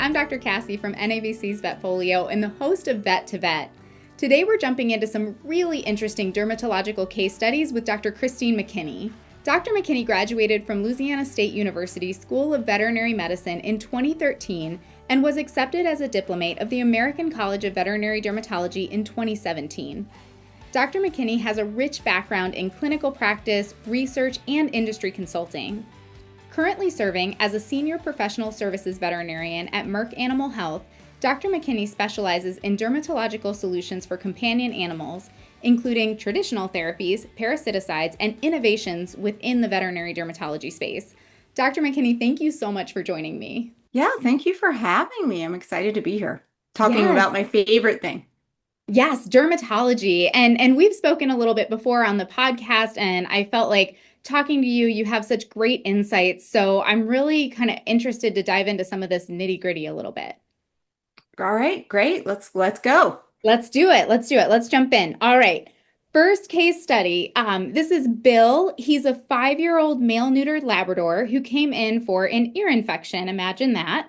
I'm Dr. Cassi from NAVC's VetFolio and the host of Vet2Vet. Today we're jumping into some really interesting dermatological case studies with Dr. Christine McKinney. Dr. McKinney graduated from Louisiana State University School of Veterinary Medicine in 2013 and was accepted as a diplomate of the American College of Veterinary Dermatology in 2017. Dr. McKinney has a rich background in clinical practice, research, and industry consulting. Currently serving as a senior professional services veterinarian at Merck Animal Health, Dr. McKinney specializes in dermatological solutions for companion animals, including traditional therapies, parasiticides, and innovations within the veterinary dermatology space. Dr. McKinney, thank you so much for joining me. Yeah, thank you for having me. I'm excited to be here talking Yes. about my favorite thing. Yes, dermatology. And we've spoken a little bit before on the podcast, and I felt like talking to you, you have such great insights. So I'm really kind of interested to dive into some of this nitty-gritty a little bit. All right, great. Let's go. Let's do it. Let's do it. Let's jump in. All right. First case study. This is Bill. He's a 5-year-old male neutered Labrador who came in for an ear infection. Imagine that.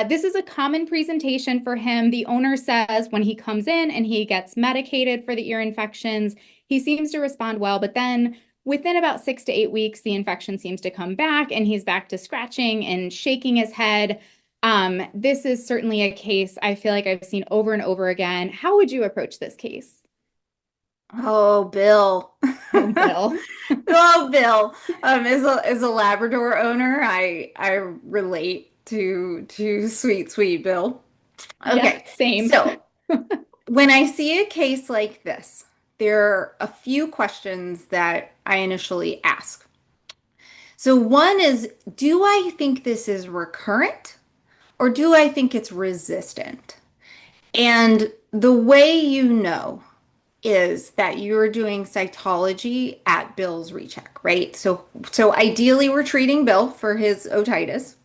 This is a common presentation for him. The owner says when he comes in and he gets medicated for the ear infections, he seems to respond well, but then within about 6 to 8 weeks, the infection seems to come back and he's back to scratching and shaking his head. This is certainly a case I feel like I've seen over and over again. How would you approach this case? Oh, Bill. Oh, Bill. Oh, Bill. As a Labrador owner, I relate to sweet Bill. Yeah, Okay, same. so when I see a case like this, there are a few questions that I initially ask. So one is, do I think this is recurrent? Or do I think it's resistant? And the way you know is that you're doing cytology at Bill's recheck, right? So ideally we're treating Bill for his otitis,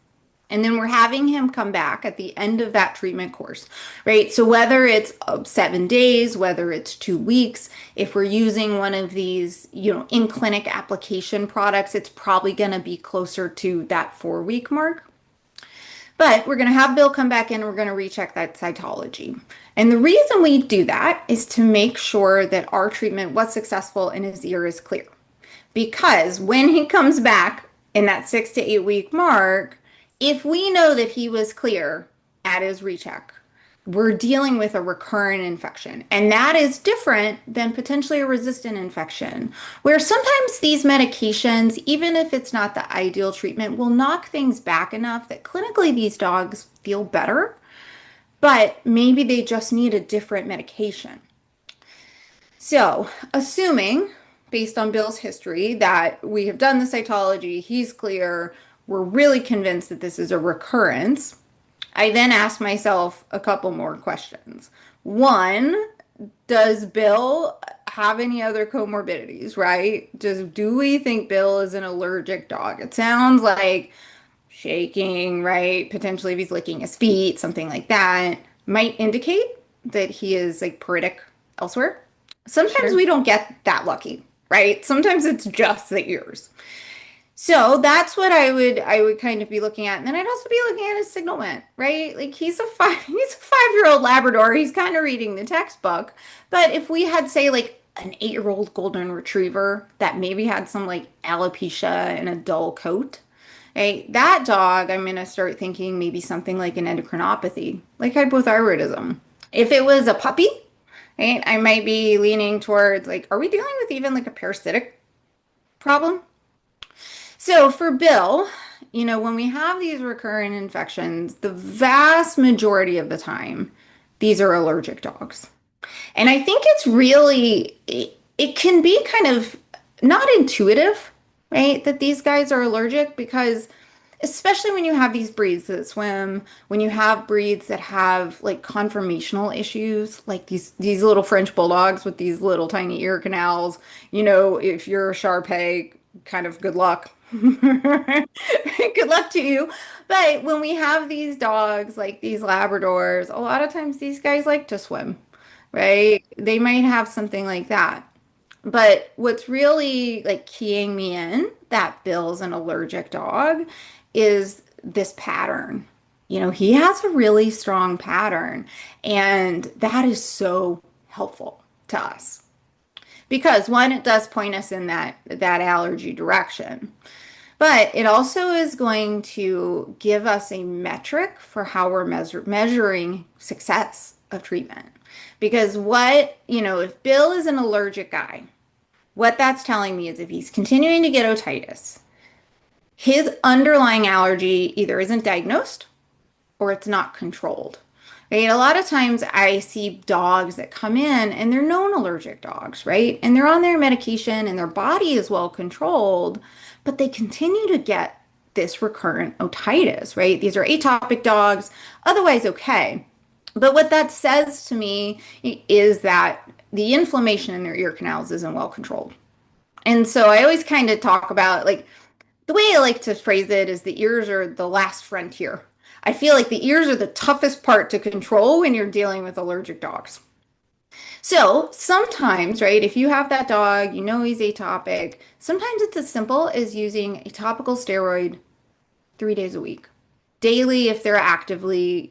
and then we're having him come back at the end of that treatment course, right? So whether it's 7 days, whether it's 2 weeks, if we're using one of these, in clinic application products, it's probably going to be closer to that 4 week mark. But we're going to have Bill come back in and we're going to recheck that cytology. And the reason we do that is to make sure that our treatment was successful and his ear is clear. Because when he comes back in that 6 to 8 week mark, if we know that he was clear at his recheck, we're dealing with a recurrent infection. And that is different than potentially a resistant infection, where sometimes these medications, even if it's not the ideal treatment, will knock things back enough that clinically these dogs feel better, but maybe they just need a different medication. So, assuming, based on Bill's history, that we have done the cytology, he's clear, we're really convinced that this is a recurrence, I then ask myself a couple more questions. One, does Bill have any other comorbidities, right? Do we think Bill is an allergic dog? It sounds like shaking, right? Potentially if he's licking his feet, something like that, might indicate that he is like pruritic elsewhere. Sometimes Sure. we don't get that lucky, right? Sometimes it's just the ears. So that's what I would kind of be looking at. And then I'd also be looking at his signalment, right? Like he's a 5-year-old Labrador. He's kind of reading the textbook. But if we had, say, like an 8-year-old golden retriever that maybe had some like alopecia and a dull coat, right? That dog, I'm gonna start thinking maybe something like an endocrinopathy, like hypothyroidism. If it was a puppy, right, I might be leaning towards like, are we dealing with even like a parasitic problem? So for Bill, when we have these recurrent infections, the vast majority of the time, these are allergic dogs. And I think it can be kind of not intuitive, right? That these guys are allergic because especially when you have these breeds that swim, when you have breeds that have like conformational issues, like these little French bulldogs with these little tiny ear canals, if you're a Shar Pei, kind of good luck. Good luck to you. But when we have these dogs, like these Labradors, a lot of times these guys like to swim, right? They might have something like that. But what's really like keying me in that Bill's an allergic dog is this pattern. he has a really strong pattern, and that is so helpful to us because one, it does point us in that allergy direction. But it also is going to give us a metric for how we're measuring success of treatment. Because if Bill is an allergic guy, what that's telling me is if he's continuing to get otitis, his underlying allergy either isn't diagnosed or it's not controlled. Right? A lot of times I see dogs that come in and they're known allergic dogs, right? And they're on their medication and their body is well controlled, but they continue to get this recurrent otitis, right? These are atopic dogs, otherwise okay. But what that says to me is that the inflammation in their ear canals isn't well controlled. And so I always kind of talk about like the way I like to phrase it is the ears are the last frontier. I feel like the ears are the toughest part to control when you're dealing with allergic dogs. So sometimes, right, if you have that dog, he's atopic, sometimes it's as simple as using a topical steroid 3 days a week. Daily, if they're actively,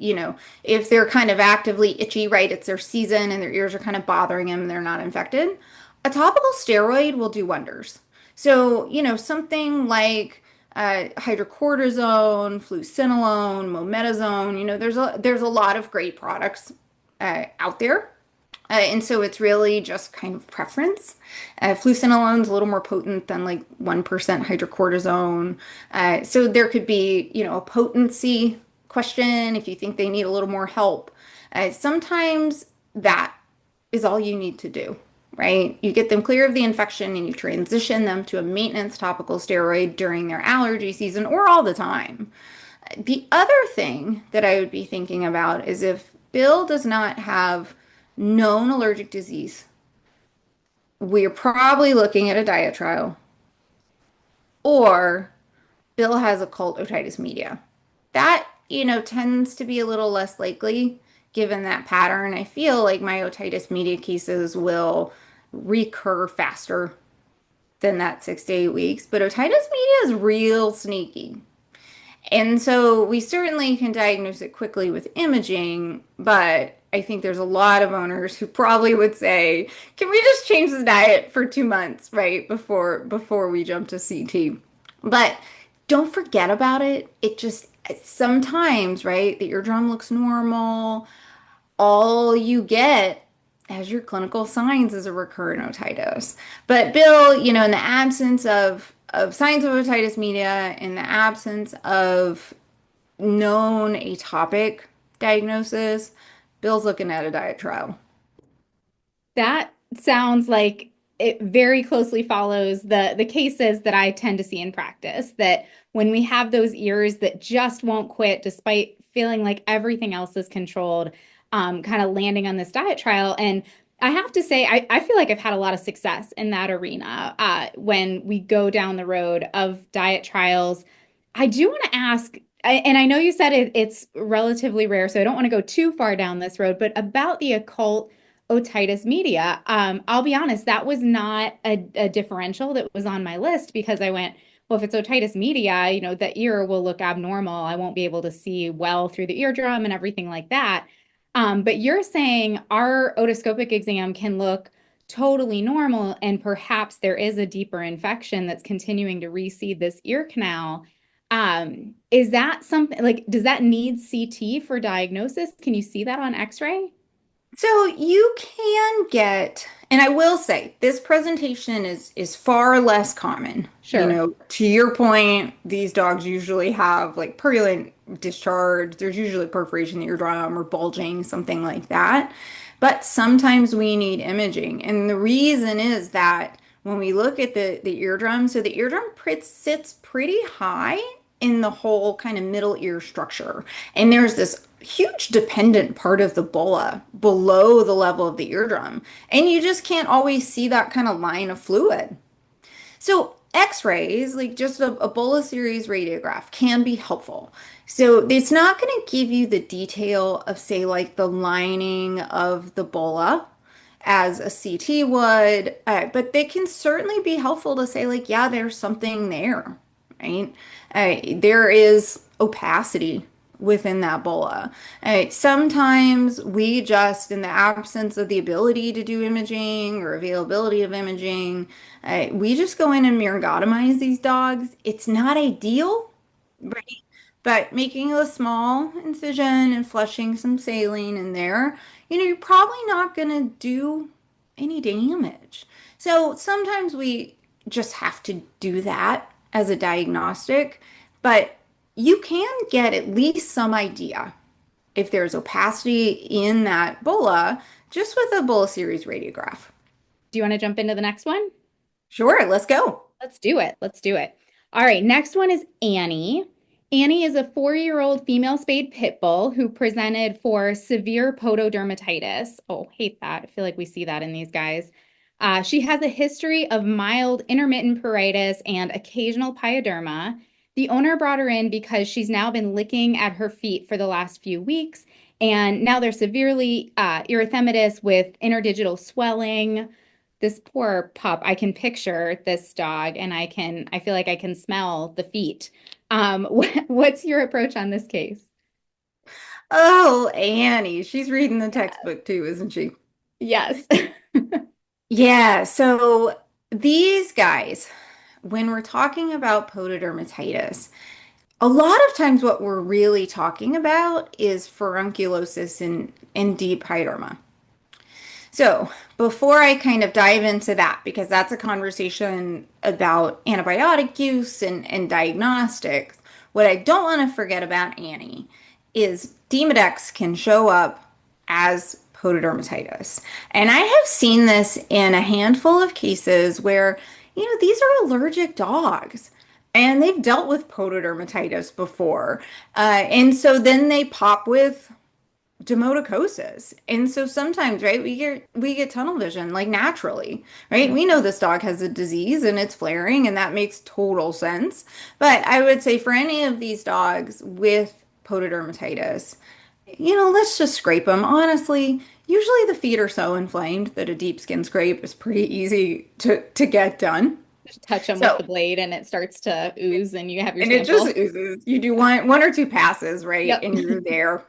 if they're kind of actively itchy, right, it's their season and their ears are kind of bothering them and they're not infected, a topical steroid will do wonders. So, something like hydrocortisone, fluocinolone, mometasone, there's a lot of great products out there. And so it's really just kind of preference. Fluocinolone is a little more potent than like 1% hydrocortisone. So there could be, a potency question if you think they need a little more help. Sometimes that is all you need to do, right? You get them clear of the infection and you transition them to a maintenance topical steroid during their allergy season or all the time. The other thing that I would be thinking about is if Bill does not have known allergic disease, we're probably looking at a diet trial, or Bill has occult otitis media. That, tends to be a little less likely given that pattern. I feel like my otitis media cases will recur faster than that 6 to 8 weeks, but otitis media is real sneaky. And so we certainly can diagnose it quickly with imaging, but I think there's a lot of owners who probably would say, "Can we just change the diet for 2 months, right, before we jump to CT?" But don't forget about it. It just sometimes, right, the eardrum looks normal. All you get as your clinical signs is a recurrent otitis. But Bill, in the absence of signs of otitis media, in the absence of known atopic diagnosis, Bill's looking at a diet trial. That sounds like it very closely follows the cases that I tend to see in practice, that when we have those ears that just won't quit despite feeling like everything else is controlled, kind of landing on this diet trial. And I have to say, I feel like I've had a lot of success in that arena when we go down the road of diet trials. I do want to ask, and I know you said it's relatively rare, so I don't want to go too far down this road, but about the occult otitis media, I'll be honest, that was not a differential that was on my list because I went, well, if it's otitis media, the ear will look abnormal. I won't be able to see well through the eardrum and everything like that. But you're saying our otoscopic exam can look totally normal, and perhaps there is a deeper infection that's continuing to reseed this ear canal. Is that something like, does that need CT for diagnosis? Can you see that on X-ray? So you can get, and I will say this presentation is far less common. Sure. To your point, these dogs usually have like purulent discharge. There's usually perforation in the eardrum or bulging, something like that. But sometimes we need imaging. And the reason is that when we look at the eardrum, so the eardrum sits pretty high in the whole kind of middle ear structure. And there's this huge dependent part of the bulla below the level of the eardrum. And you just can't always see that kind of line of fluid. So X-rays, like just a bulla series radiograph, can be helpful. So it's not going to give you the detail of, say, like the lining of the bulla as a CT would, but they can certainly be helpful to say, like, yeah, there's something there, right? There is opacity within that bulla. Sometimes we just, in the absence of the ability to do imaging or availability of imaging, we just go in and myrgotomize these dogs. It's not ideal, right? But making a small incision and flushing some saline in there, you're probably not going to do any damage. So sometimes we just have to do that as a diagnostic, but you can get at least some idea if there's opacity in that bulla just with a bulla series radiograph. Do you want to jump into the next one? Sure, let's go. Let's do it. Let's do it. All right, next one is Annie. Annie is a 4-year-old female spayed pit bull who presented for severe pododermatitis. Oh, hate that. I feel like we see that in these guys. She has a history of mild intermittent pruritus and occasional pyoderma. The owner brought her in because she's now been licking at her feet for the last few weeks, and now they're severely erythematous with interdigital swelling. This poor pup, I can picture this dog and I feel like I can smell the feet. What's your approach on this case? Oh, Annie, she's reading the textbook too, isn't she? Yes. Yeah, so these guys, when we're talking about pododermatitis, a lot of times what we're really talking about is furunculosis and deep hyderma. So, before I kind of dive into that, because that's a conversation about antibiotic use and diagnostics, what I don't want to forget about Annie is Demodex can show up as pododermatitis. And I have seen this in a handful of cases where, these are allergic dogs. And they've dealt with pododermatitis before. And so then they pop with dermatocosis. And so sometimes, right, we get tunnel vision like naturally, right? We know this dog has a disease and it's flaring and that makes total sense. But I would say for any of these dogs with pododermatitis, let's just scrape them. Honestly, usually the feet are so inflamed that a deep skin scrape is pretty easy to get done. Just touch them with So, the blade and it starts to ooze and you have your and it just sample. oozes. You do one or two passes, right? Yep. And you're there.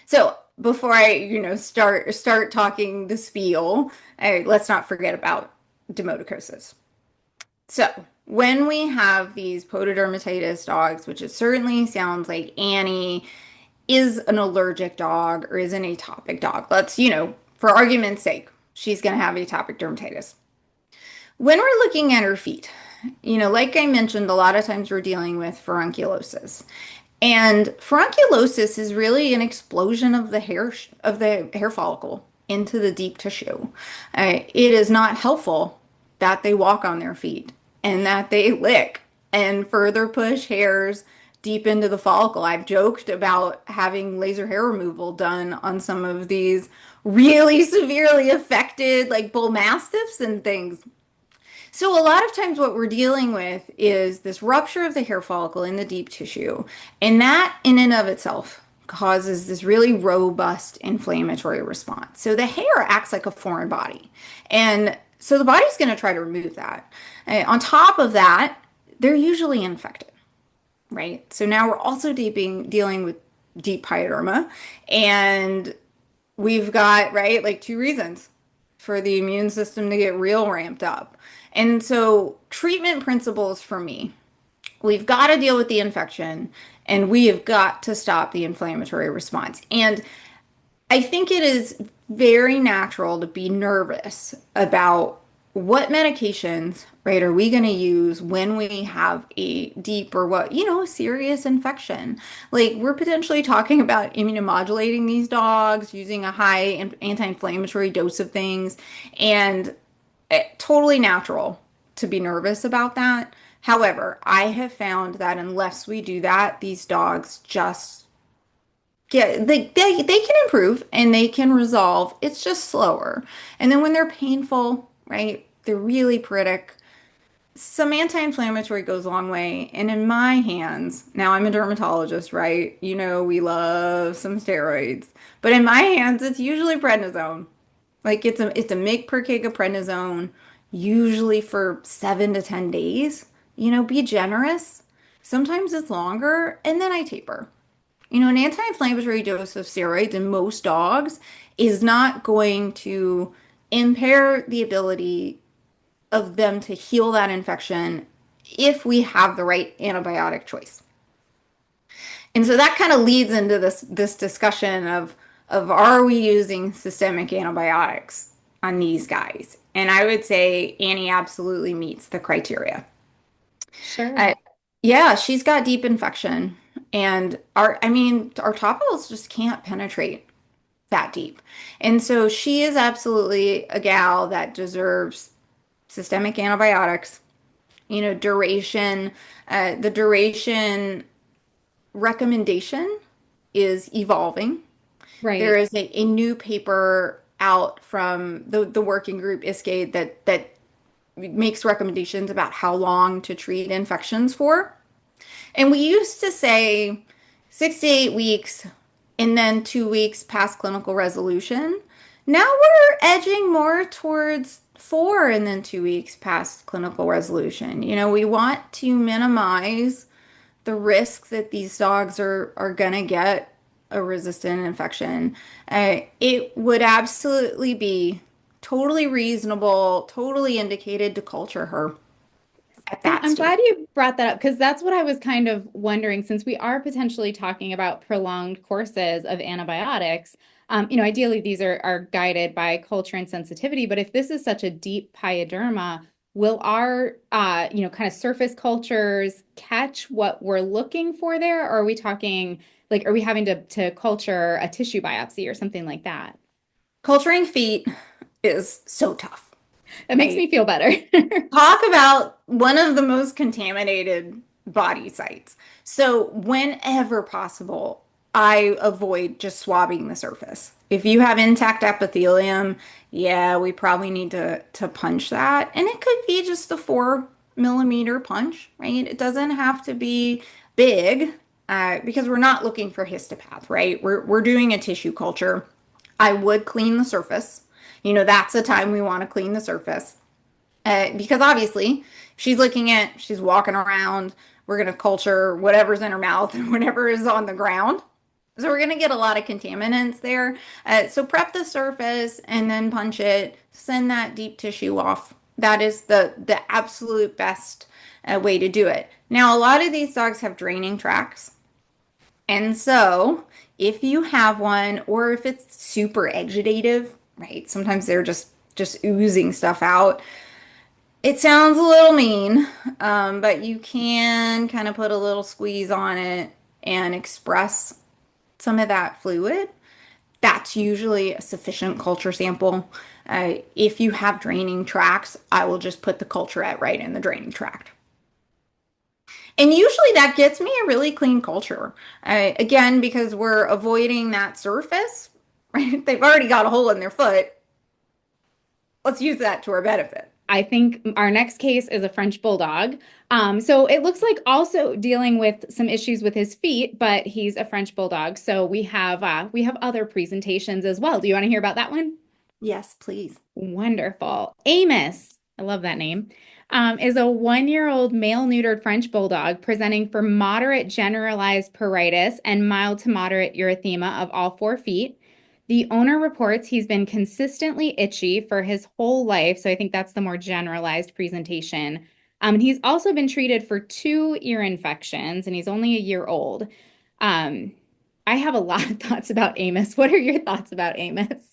So before I, start talking the spiel, let's not forget about dermatocosis. So when we have these pododermatitis dogs, which it certainly sounds like Annie is an allergic dog or is an atopic dog. Let's, for argument's sake, she's going to have atopic dermatitis. When we're looking at her feet, like I mentioned, a lot of times we're dealing with furunculosis. And furunculosis is really an explosion of the hair follicle into the deep tissue. It is not helpful that they walk on their feet and that they lick and further push hairs deep into the follicle. I've joked about having laser hair removal done on some of these really severely affected, like bull mastiffs and things. So a lot of times what we're dealing with is this rupture of the hair follicle in the deep tissue, and that in and of itself causes this really robust inflammatory response. So the hair acts like a foreign body. And so the body's going to try to remove that. On top of that, they're usually infected, right? So now we're also dealing with deep pyoderma, and we've got, right, like two reasons for the immune system to get real ramped up. And so, treatment principles for me, we've got to deal with the infection and we have got to stop the inflammatory response. And I think it is very natural to be nervous about what medications, right, are we going to use when we have a deep or a serious infection. Like we're potentially talking about immunomodulating these dogs, using a high anti-inflammatory dose of things, and totally natural to be nervous about that. However, I have found that unless we do that, these dogs just they can improve and they can resolve. It's just slower. And then when they're painful, right, they're really pruritic. Some anti-inflammatory goes a long way. And in my hands, now I'm a dermatologist, right? We love some steroids. But in my hands, it's usually prednisone. Like it's a mg per kg of prednisone, usually for 7 to 10 days. Be generous. Sometimes it's longer, and then I taper. An anti-inflammatory dose of steroids in most dogs is not going to impair the ability of them to heal that infection if we have the right antibiotic choice. And so that kind of leads into this discussion of are we using systemic antibiotics on these guys? And I would say Annie absolutely meets the criteria. Sure. Uh, yeah, she's got deep infection, and our topicals just can't penetrate that deep. And so she is absolutely a gal that deserves systemic antibiotics. Duration, the duration recommendation is evolving. There Right. is a new paper out from the working group ISCAID that makes recommendations about how long to treat infections for. And we used to say 6 to 8 weeks and then 2 weeks past clinical resolution. Now we're edging more towards 4 and then 2 weeks past clinical resolution. We want to minimize the risk that these dogs are going to get a resistant infection. It would absolutely be totally reasonable, totally indicated to culture her at And that I'm stage. glad you brought that up because that's what I was kind of wondering since we are potentially talking about prolonged courses of antibiotics. Ideally these are guided by culture and sensitivity, but if this is such a deep pyoderma, will our kind of surface cultures catch what we're looking for there? Or are we talking like are we having to culture a tissue biopsy or something like that? Culturing feet is so tough, That makes right? me feel better. Talk about one of the most contaminated body sites. So, whenever possible, I avoid just swabbing the surface. If you have intact epithelium, yeah, we probably need to punch that. And it could be just a 4 millimeter punch, right? It doesn't have to be big because we're not looking for histopath, right? We're doing a tissue culture. I would clean the surface. That's the time we want to clean the surface. Because obviously, she's walking around, we're going to culture whatever's in her mouth and whatever is on the ground. So we're going to get a lot of contaminants there. So prep the surface and then punch it, send that deep tissue off. That is the absolute best way to do it. Now, a lot of these dogs have draining tracts. And so if you have one, or if it's super exudative, right? Sometimes they're just oozing stuff out. It sounds a little mean, but you can kind of put a little squeeze on it and express some of that fluid. That's usually a sufficient culture sample. If you have draining tracts, I will just put the culturette right in the draining tract. And usually that gets me a really clean culture. Again, because we're avoiding that surface, right? They've already got a hole in their foot. Let's use that to our benefit. I think our next case is a French bulldog. So it looks like also dealing with some issues with his feet, but he's a French bulldog. So we have other presentations as well. Do you want to hear about that one? Yes, please. Wonderful. Amos, I love that name, is a 1-year-old male neutered French bulldog presenting for moderate generalized pruritus and mild to moderate erythema of all 4 feet. The owner reports he's been consistently itchy for his whole life. So I think that's the more generalized presentation. And he's also been treated for 2 ear infections, and he's only a year old. Um, I have a lot of thoughts about Amos. What are your thoughts about Amos?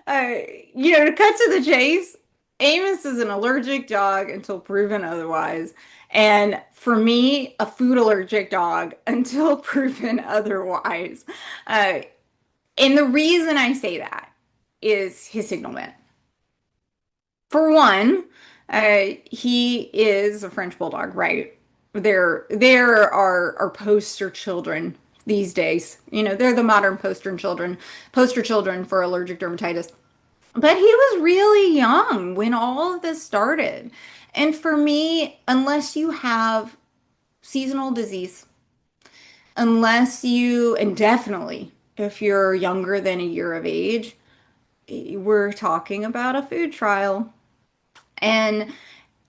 Uh, to cut to the chase, Amos is an allergic dog until proven otherwise. And for me, a food allergic dog until proven otherwise. Uh, and the reason I say that is his signalment. For one, he is a French bulldog, right? There are poster children these days. They're the modern poster children for allergic dermatitis. But he was really young when all of this started. And for me, unless you have seasonal disease, and definitely if you're younger than a year of age, we're talking about a food trial. And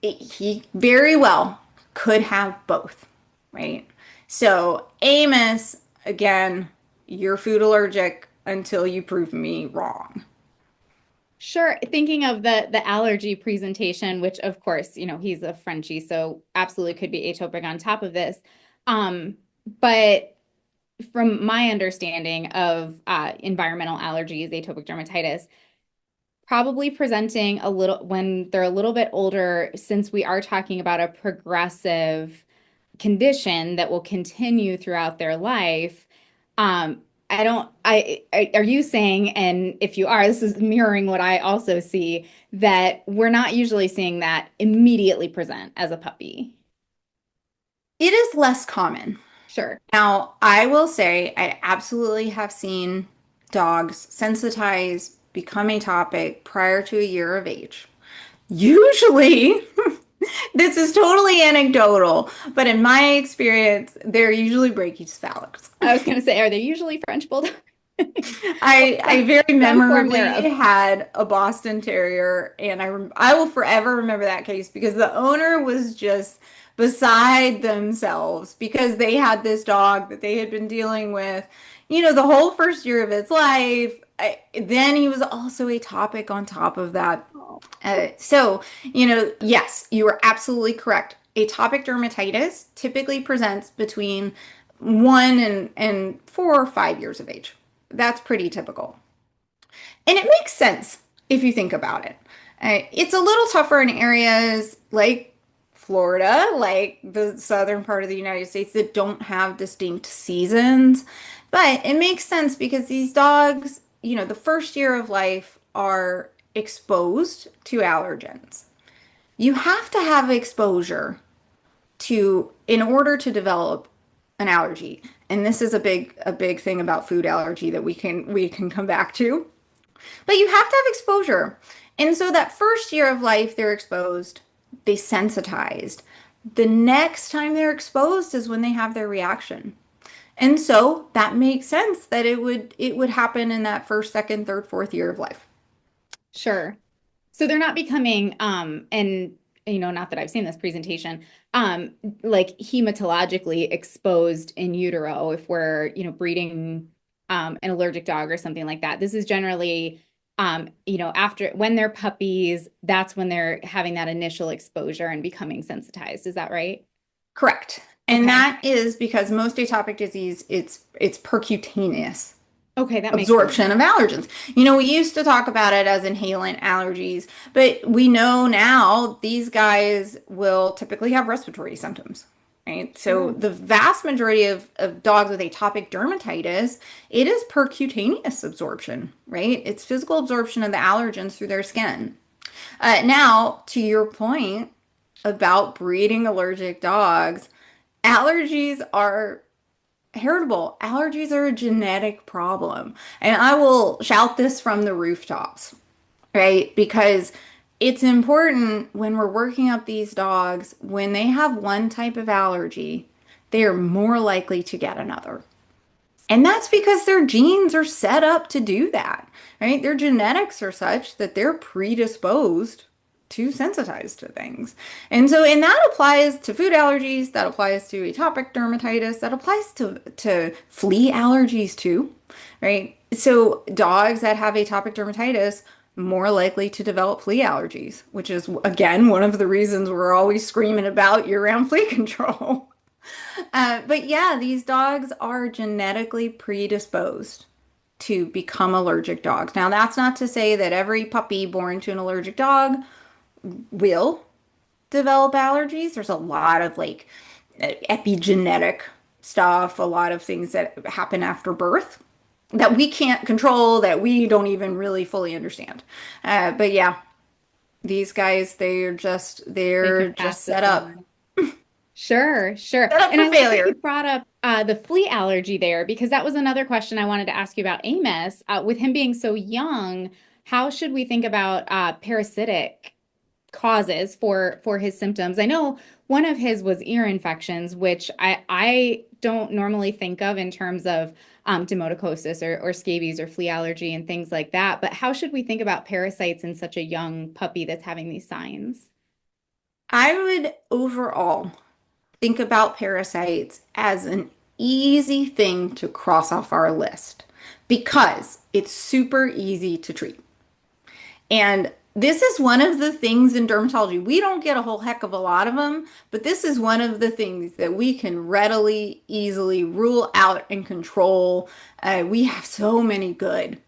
he very well could have both, right? So Amos again, you're food allergic until you prove me wrong. Sure. Thinking of the allergy presentation, which of course, he's a Frenchie, so absolutely could be atopic on top of this. Um, but from my understanding of environmental allergies, atopic dermatitis, probably presenting a little when they're a little bit older, since we are talking about a progressive condition that will continue throughout their life. I don't, are you saying, and if you are, this is mirroring what I also see, that we're not usually seeing that immediately present as a puppy? It is less common. Sure. Now, I will say I absolutely have seen dogs sensitize, become atopic prior to a year of age. Usually, this is totally anecdotal, but in my experience, they're usually brachycephalics. I was going to say, are they usually French bulldog? I very Some form memorably thereof. had a Boston Terrier, and I will forever remember that case because the owner was just beside themselves because they had this dog that they had been dealing with, the whole first year of its life. Then he was also atopic on top of that. Oh, Yes, you are absolutely correct. Atopic dermatitis typically presents between 1 and 4 or 5 years of age. That's pretty typical. And it makes sense if you think about it. It's a little tougher in areas like Florida, like the southern part of the United States that don't have distinct seasons. But it makes sense because these dogs, the first year of life are exposed to allergens. You have to have exposure in order to develop an allergy. And this is a big thing about food allergy that we can come back to. But you have to have exposure. And so that first year of life, they're exposed, they sensitized. The next time they're exposed is when they have their reaction. And so that makes sense that it would happen in that first, second, third, fourth year of life. sure. So they're not becoming, and not that I've seen this presentation, like hematologically exposed in utero if we're, breeding an allergic dog or something like that. This is generally, after when they're puppies, that's when they're having that initial exposure and becoming sensitized. Is that right? Correct. And Okay. that is because most atopic disease, it's percutaneous Okay, that makes sense. absorption of allergens. We used to talk about it as inhalant allergies, but we know now these guys will typically have respiratory symptoms, right? So Sure. the vast majority of dogs with atopic dermatitis, it is percutaneous absorption, right? It's physical absorption of the allergens through their skin. Now, to your point about breeding allergic dogs, allergies are heritable. Allergies are a genetic problem. And I will shout this from the rooftops, right? Because it's important when we're working up these dogs, when they have one type of allergy, they are more likely to get another. And that's because their genes are set up to do that, right? Their genetics are such that they're predisposed to sensitize to things. And that applies to food allergies, that applies to atopic dermatitis, that applies to flea allergies too, right? So dogs that have atopic dermatitis more likely to develop flea allergies, which is again one of the reasons we're always screaming about year-round flea control. But yeah, these dogs are genetically predisposed to become allergic dogs. Now, that's not to say that every puppy born to an allergic dog will develop allergies. There's a lot of like epigenetic stuff, a lot of things that happen after birth that we can't control, that we don't even really fully understand. But yeah, these guys, They can they're pass just this set on. Sure, sure. up And for I like that you failure. brought up the flea allergy there because that was another question I wanted to ask you about Amos. With him being so young, how should we think about parasitic causes for his symptoms? I know one of his was ear infections, which I don't normally think of in terms of dermatocosis or scabies or flea allergy and things like that. But how should we think about parasites in such a young puppy that's having these signs? I would overall think about parasites as an easy thing to cross off our list because it's super easy to treat. And this is one of the things in dermatology. We don't get a whole heck of a lot of them, but this is one of the things that we can readily, easily rule out and control. We have so many good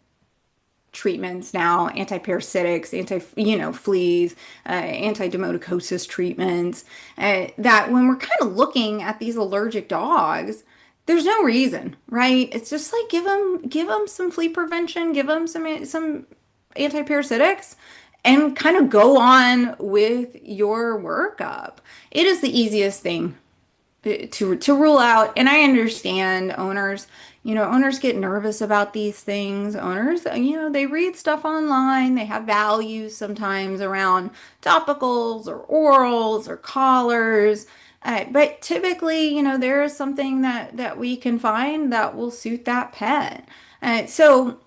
treatments now, antiparasitics, fleas, anti-demodicosis treatments, that when we're kind of looking at these allergic dogs, there's no reason, right? It's just like give them some flea prevention, give them some antiparasitics, and kind of go on with your workup. It is the easiest thing to rule out. And I understand owners get nervous about these things. Owners, they read stuff online. They have values sometimes around topicals or orals or collars. But typically, there is something that we can find that will suit that pet. So,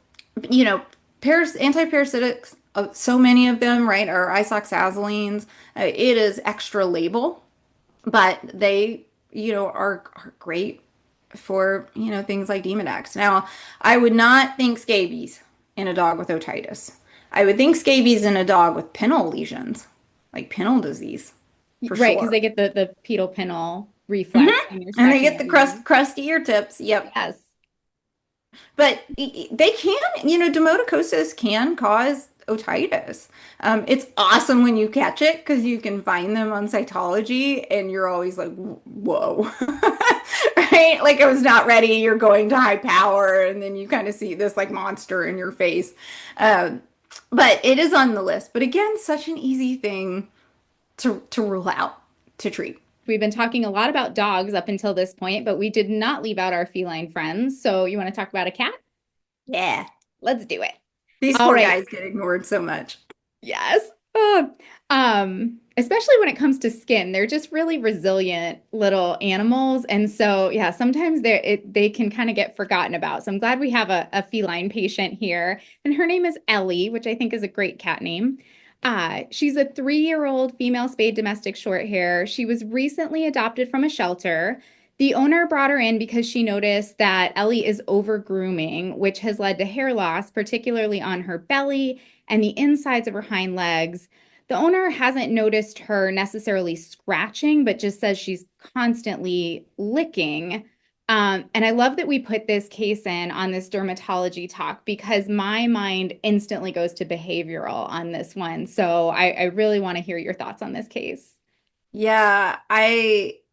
you know, antiparasitics, so many of them, right, are isoxazolines. It is extra label, but they, are great for, things like Demodex. Now, I would not think scabies in a dog with otitis. I would think scabies in a dog with pinal lesions, like pinal disease, for Right, because sure. they get the pedal pinnal hmm reflex when you're And they scratching get their the ears. crusty ear tips. Yep. Yes. But they can, demodicosis can cause otitis. It's awesome when you catch it because you can find them on cytology and you're always like, whoa, right? Like I was not ready. You're going to high power and then you kind of see this like monster in your face. Um, but it is on the list. But again, such an easy thing to rule out, to treat. We've been talking a lot about dogs up until this point, but we did not leave out our feline friends. So you want to talk about a cat? Yeah. Let's do it. These All poor right. guys get ignored so much. Yes. Especially when it comes to skin, they're just really resilient little animals. And so, yeah, sometimes they can kind of get forgotten about. So I'm glad we have a feline patient here. And her name is Ellie, which I think is a great cat name. She's a 3-year-old female spayed domestic short hair. She was recently adopted from a shelter. The owner brought her in because she noticed that Ellie is over grooming, which has led to hair loss, particularly on her belly and the insides of her hind legs. The owner hasn't noticed her necessarily scratching, but just says she's constantly licking. And I love that we put this case in on this dermatology talk because my mind instantly goes to behavioral on this one. So I really want to hear your thoughts on this case. Yeah,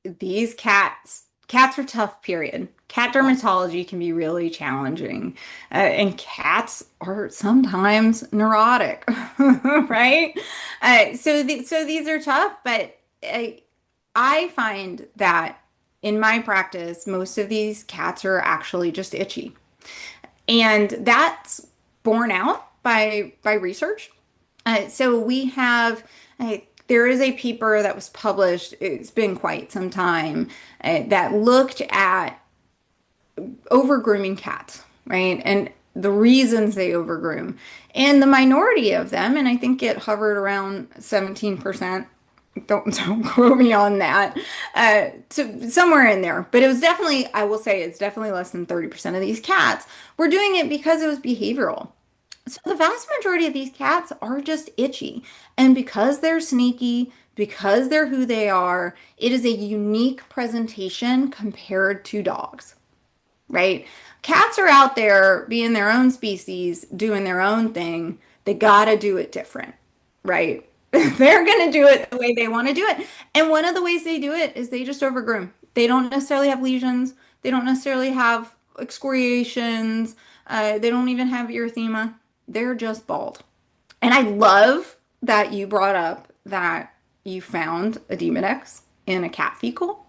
these cats are tough, period. Cat dermatology can be really challenging. And cats are sometimes neurotic, right? So these are tough, but I find that in my practice, most of these cats are actually just itchy. And that's borne out by research. So we have, there is a paper that was published, it's been quite some time, that looked at overgrooming cats, right? And the reasons they overgroom. And the minority of them, and I think it hovered around 17%. Don't quote me on that. So somewhere in there, but it was definitely, I will say, it's definitely less than 30% of these cats were doing it because it was behavioral. So the vast majority of these cats are just itchy. And because they're sneaky, because they're who they are, it is a unique presentation compared to dogs, right? Cats are out there being their own species, doing their own thing. They gotta do it different, right? They're gonna do it the way they want to do it. And one of the ways they do it is they just overgroom. They don't necessarily have lesions. They don't necessarily have excoriations. They don't even have erythema. They're just bald. And I love that you brought up that you found a Demodex in a cat fecal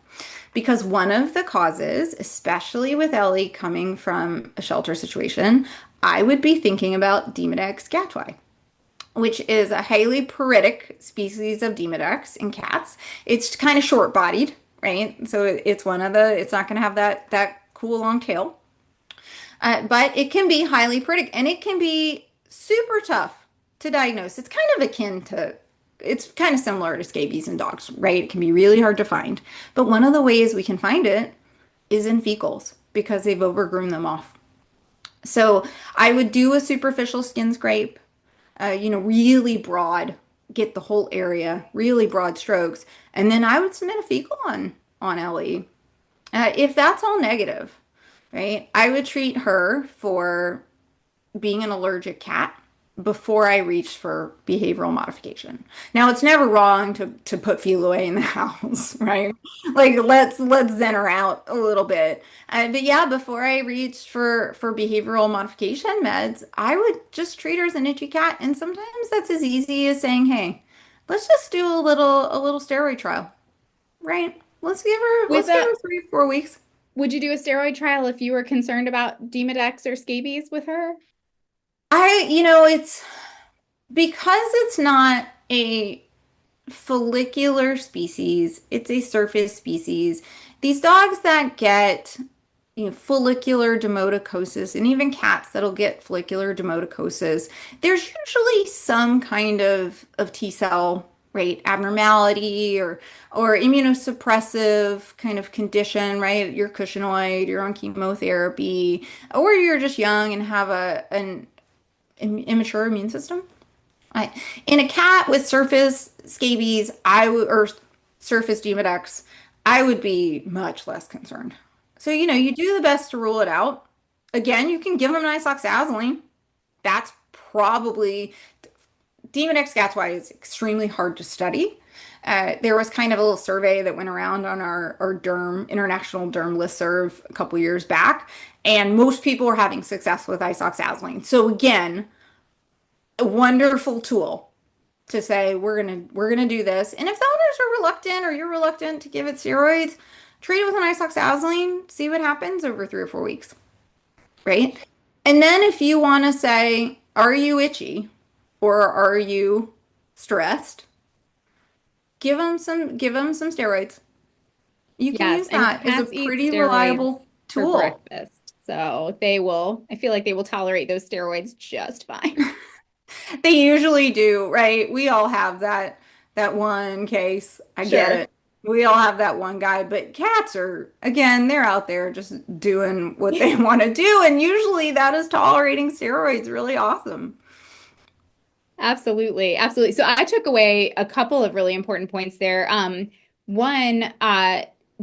because one of the causes, especially with Ellie coming from a shelter situation, I would be thinking about Demodex gatui, which is a highly paritic species of Demodex in cats. It's kind of short-bodied, right? So it's one of the, it's not going to have that cool long tail. But it can be highly paritic and it can be super tough to diagnose. It's kind of akin to, it's kind of similar to scabies in dogs, right? It can be really hard to find. But one of the ways we can find it is in fecals because they've overgrown them off. So I would do a superficial skin scrape, really broad, get the whole area, really broad strokes, and then I would submit a fecal on LE. If that's all negative, right, I would treat her for being an allergic cat before I reached for behavioral modification. Now it's never wrong to put Feel away in the house, right? Like let's zen her out a little bit. But yeah, before I reached for behavioral modification meds, I would just treat her as an itchy cat, and sometimes that's as easy as saying, "Hey, let's just do a little steroid trial, right? Let's give her With let's give a, her 3 or 4 weeks." would you do a steroid trial if you were concerned about Demodex or scabies with her? It's because it's not a follicular species, it's a surface species. These dogs that get follicular dermatosis, and even cats that'll get follicular dermatosis, there's usually some kind of T cell right abnormality or immunosuppressive kind of condition, right? You're cushingoid, you're on chemotherapy, or you're just young and have an immature immune system. I, in a cat with surface scabies, or surface Demodex, I would be much less concerned. So, you do the best to rule it out. Again, you can give them isoxazoline. That's probably Demodex gatzwai is extremely hard to study. There was kind of a little survey that went around on our international derm listserv a couple years back, and most people were having success with isoxazoline. So again, a wonderful tool to say we're gonna do this. And if the owners are reluctant or you're reluctant to give it steroids, treat it with an isoxazoline, see what happens over 3 or 4 weeks, right? And then if you want to say, are you itchy or are you stressed? Give them some steroids. You can Yes, use and that as a cats eat pretty steroids reliable for tool. breakfast. So they will, I feel like they will tolerate those steroids just fine. They usually do, right? We all have that one case. I get Sure. it. We all have that one guy, but cats are, again, they're out there just doing what they want to do, and usually that is tolerating steroids really awesome. Absolutely, absolutely. So I took away a couple of really important points there. One,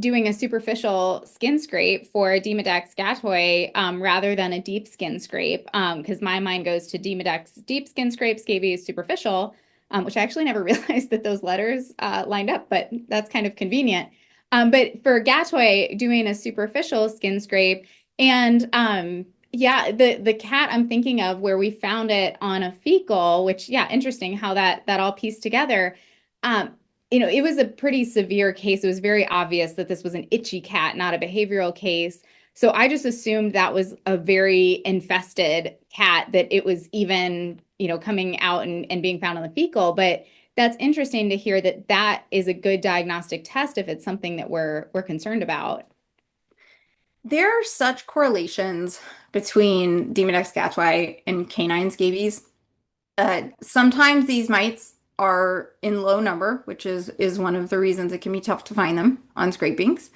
doing a superficial skin scrape for Demodex gatoi rather than a deep skin scrape, because my mind goes to Demodex deep skin scrape, scabies superficial, which I actually never realized that those letters lined up, but that's kind of convenient. But for gatoi, doing a superficial skin scrape and yeah, the cat I'm thinking of where we found it on a fecal, which yeah, interesting how that all pieced together. Um, it was a pretty severe case. It was very obvious that this was an itchy cat, not a behavioral case. So I just assumed that was a very infested cat, that it was even, coming out and being found on the fecal. But that's interesting to hear that that is a good diagnostic test if it's something that we're concerned about. There are such correlations between Demodex gatui and canine scabies. Sometimes these mites are in low number, which is one of the reasons it can be tough to find them on scrapings.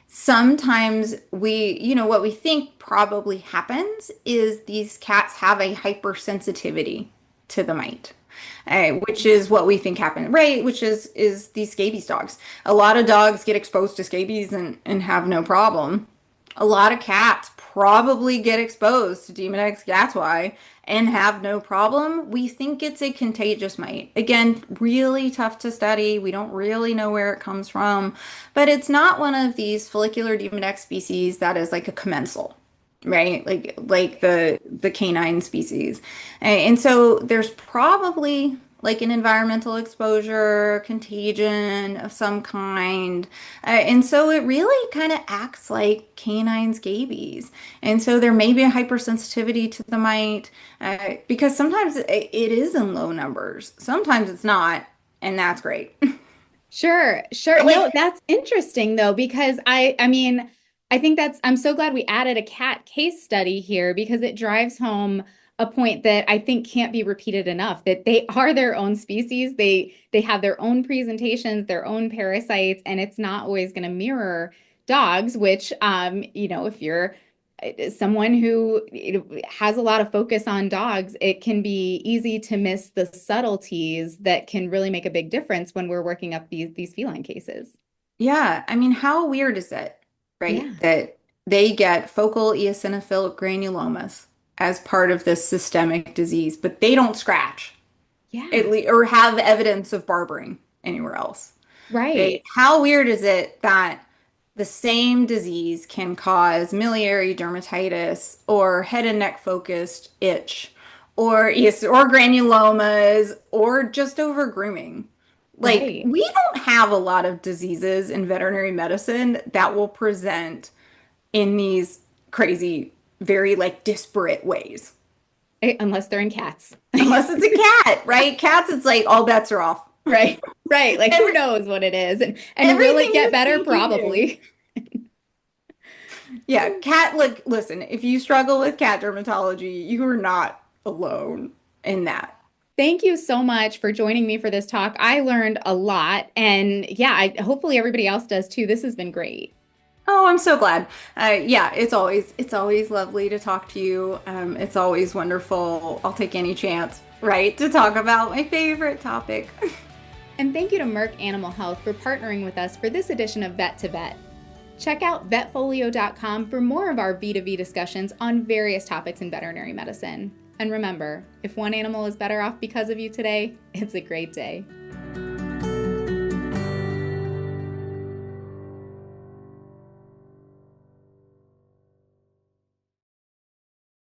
Sometimes what we think probably happens is these cats have a hypersensitivity to the mite, which is what we think happened, right? Which is these scabies dogs. A lot of dogs get exposed to scabies and have no problem. A lot of cats probably get exposed to Demodex gatzwai and have no problem. We think it's a contagious mite. Again, really tough to study. We don't really know where it comes from, but it's not one of these follicular Demodex species that is like a commensal, right? Like the canine species. And so there's probably like an environmental exposure, contagion of some kind. And so it really kind of acts like canine scabies. And so there may be a hypersensitivity to the mite because sometimes it is in low numbers. Sometimes it's not, and that's great. Sure, sure. Like No, that's interesting though, because I mean, I think I'm so glad we added a cat case study here because it drives home a point that I think can't be repeated enough, that they are their own species. They have their own presentations, their own parasites, and it's not always going to mirror dogs, which, if you're someone who has a lot of focus on dogs, it can be easy to miss the subtleties that can really make a big difference when we're working up these feline cases. Yeah, I mean, how weird is it, right? Yeah. That they get focal eosinophilic granulomas as part of this systemic disease, but they don't scratch Yeah. or have evidence of barbering anywhere else. Right? Right. How weird is it that the same disease can cause miliary dermatitis or head and neck focused itch or granulomas or just over grooming? Like, Right. we don't have a lot of diseases in veterinary medicine that will present in these crazy, very like disparate ways. Unless they're in cats. Unless it's a cat, right? Cats, it's like all bets are off. Right. Right. Like who Every, knows what it is? And will it everything get you better? think you do. Probably. Yeah, cat, like, listen, if you struggle with cat dermatology, you are not alone in that. Thank you so much for joining me for this talk. I learned a lot, and yeah, hopefully everybody else does too. This has been great. Oh, I'm so glad. Yeah, it's always lovely to talk to you. It's always wonderful. I'll take any chance, right, to talk about my favorite topic. And thank you to Merck Animal Health for partnering with us for this edition of Vet2Vet. Check out VetFolio.com for more of our V2V discussions on various topics in veterinary medicine. And remember, if one animal is better off because of you today, it's a great day.